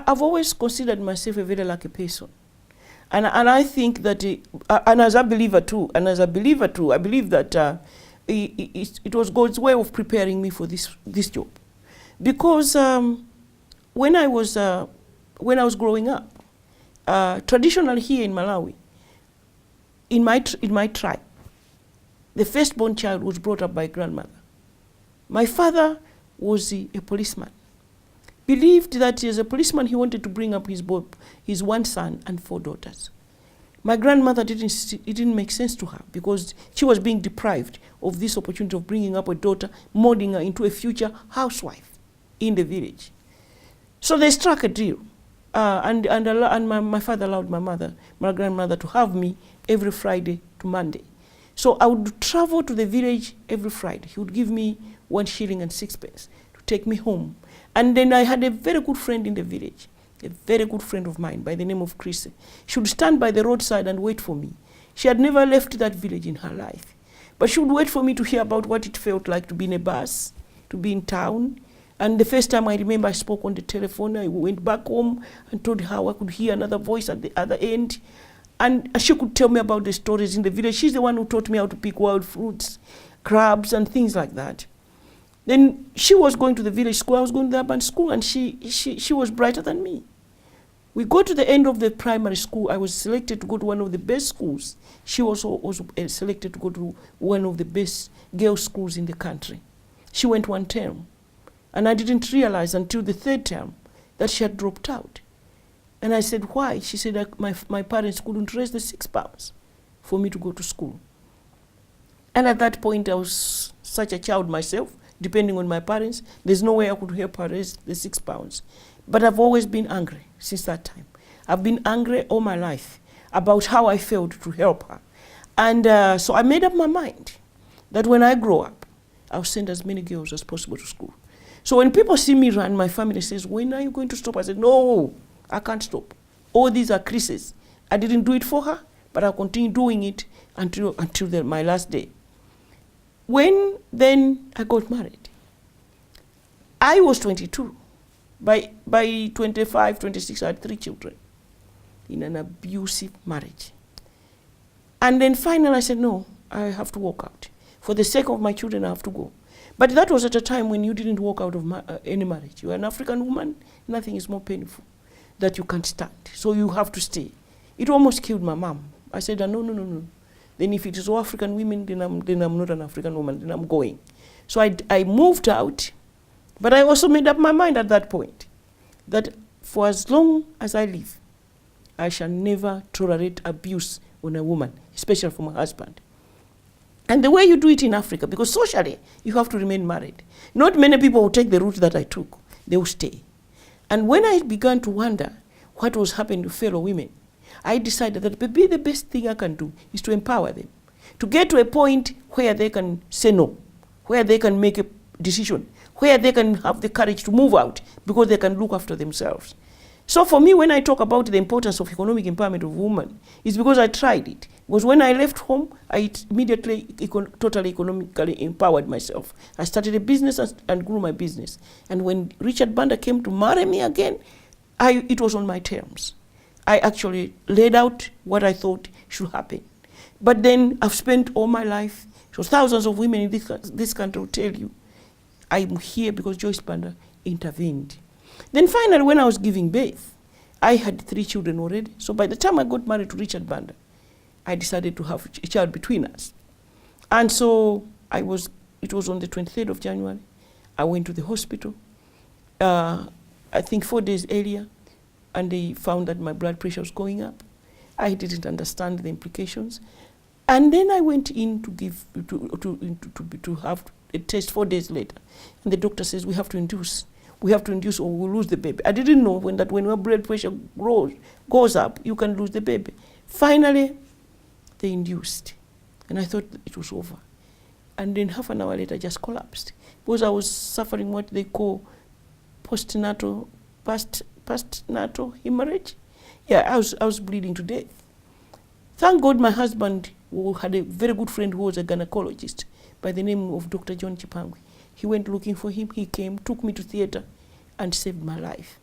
I've always considered myself a very lucky person. And I think that, and as a believer too, I believe that it was God's way of preparing me for this job. Because when I was growing up, traditionally here in Malawi, in my tribe, the firstborn child was brought up by a grandmother. My father was a policeman. Believed that as a policeman he wanted to bring up his one son and 4 daughters. My grandmother it didn't make sense to her because she was being deprived of this opportunity of bringing up a daughter, molding her into a future housewife in the village. So they struck a deal, and my father allowed my grandmother, to have me every Friday to Monday. So I would travel to the village every Friday. He would give me 1 shilling and 6 pence to take me home. And then I had a very good friend in the village, a very good friend of mine by the name of Chris. She would stand by the roadside and wait for me. She had never left that village in her life. But she would wait for me to hear about what it felt like to be in a bus, to be in town. And the first time I remember I spoke on the telephone, I went back home and told her how I could hear another voice at the other end. And she could tell me about the stories in the village. She's the one who taught me how to pick wild fruits, crabs, and things like that. Then she was going to the village school, I was going to the urban school, and she was brighter than me. We got to the end of the primary school. I was selected to go to one of the best schools. She also was selected to go to one of the best girls' schools in the country. She went 1 term. And I didn't realize until the 3rd term that she had dropped out. And I said, why? She said that my parents couldn't raise the £6 for me to go to school. And at that point, I was such a child myself, depending on my parents. There's no way I could help her raise the £6. But I've always been angry since that time. I've been angry all my life about how I failed to help her. And so I made up my mind that when I grow up, I'll send as many girls as possible to school. So when people see me run, my family says, when are you going to stop? I said, no, I can't stop. All these are creases. I didn't do it for her, but I'll continue doing it until my last day. When then I got married, I was 22. By 25, 26, I had 3 children in an abusive marriage. And then finally I said, no, I have to walk out. For the sake of my children, I have to go. But that was at a time when you didn't walk out of any marriage. You are an African woman, nothing is more painful that you can't stand. So you have to stay. It almost killed my mom. I said, no. Then if it is all African women, then I'm not an African woman, then I'm going. So I moved out, but I also made up my mind at that point that for as long as I live, I shall never tolerate abuse on a woman, especially from a husband. And the way you do it in Africa, because socially, you have to remain married. Not many people will take the route that I took. They will stay. And when I began to wonder what was happening to fellow women, I decided that maybe the best thing I can do is to empower them, to get to a point where they can say no, where they can make a decision, where they can have the courage to move out because they can look after themselves. So for me, when I talk about the importance of economic empowerment of women, it's because I tried it. Because when I left home, I immediately totally economically empowered myself. I started a business and grew my business. And when Richard Banda came to marry me again, it was on my terms. I actually laid out what I thought should happen. But then I've spent all my life, so thousands of women in this country will tell you, I'm here because Joyce Banda intervened. Then finally, when I was giving birth, I had 3 children already. So by the time I got married to Richard Banda, I decided to have a child between us. And so it was on the 23rd of January. I went to the hospital, I think 4 days earlier, and they found that my blood pressure was going up. I didn't understand the implications. And then I went in to have a test 4 days later. And the doctor says, we have to induce or we'll lose the baby. I didn't know when your blood pressure goes up, you can lose the baby. Finally, they induced. And I thought it was over. And then half an hour later, I just collapsed. Because I was suffering what they call postnatal hemorrhage. Yeah, I was bleeding to death. Thank God my husband, who had a very good friend who was a gynecologist by the name of Dr. John Chipangwi. He went looking for him, he came, took me to theater and saved my life.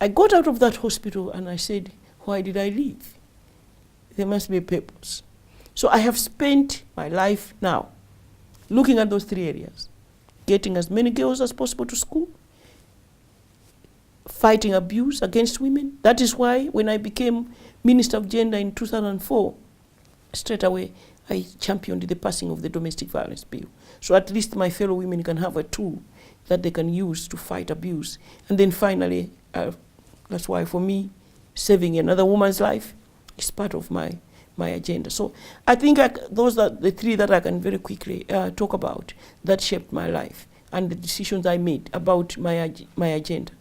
I got out of that hospital and I said, why did I leave? There must be a purpose. So I have spent my life now looking at those 3 areas. Getting as many girls as possible to school, fighting abuse against women. That is why when I became Minister of Gender in 2004, straight away I championed the passing of the Domestic Violence Bill. So at least my fellow women can have a tool that they can use to fight abuse. And then finally, that's why for me, saving another woman's life is part of my agenda. So I think those are the 3 that I can very quickly talk about that shaped my life and the decisions I made about my agenda.